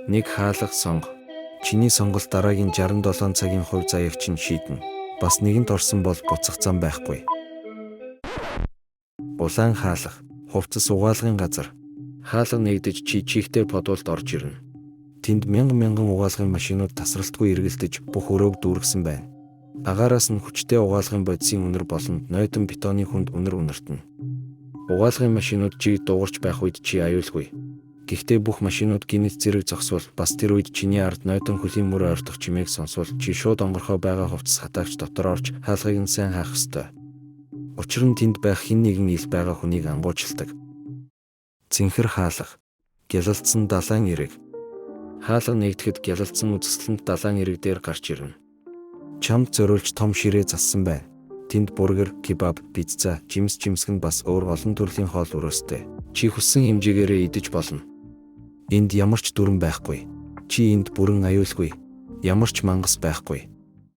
Нэг хаалга сонго. Чиний сонголт дараагийн 67 цагийн хувь заяаг чинь шийднэ. Бас нэгэнт орсон бол буцах зам байхгүй. Улаан хаалга, хувцас угаалгын газар. Хаалга нэгдэж чи чихтэй подуулд орж ирнэ. Тэнд мянган угаалгын машинууд тасралтгүй эргэлдэж бүх өрөөг дүүргэсэн байна. Агаараас нь хүчтэй угаалгын бодисын үнэр болон нойтон бетоны хүнд үнэр үнэртэнэ. Угаалгын машинууд чиг дуугарч байх үед чи аюулгүй. Гэхдээ бүх машинууд гинэт зэрэг зогсвол бас тэр үед чиний ард нойтон хөлийн мөр ойртох чимээг сонсвол чи шууд онгорхоо байгаа хувцас хатаагч дотор орж хаалгыг нь сайн хаах ёстой. Учир нь тэнд байх хэн нэгэн ил байгаа хүнийг ангуучилдаг. Цэнхэр хаалга. Гялалцсан далайн эрэг. Хаалга нэгдэхэд гялалцсан үзэсгэлэнт далайн эрэг дээр гарч ирнэ. Чамд зориулж том ширээ зассан байна. Тэнд бургер, кебаб, пицца, жимсгэн бас өөр олон төрлийн хоол өрөөстэй. Чи хүссэн хэмжээгээрээ идэж болно. Энд ямар ч дүрэн байхгүй. Чи энд бүрэн аюулгүй. Ямар ч мангас байхгүй.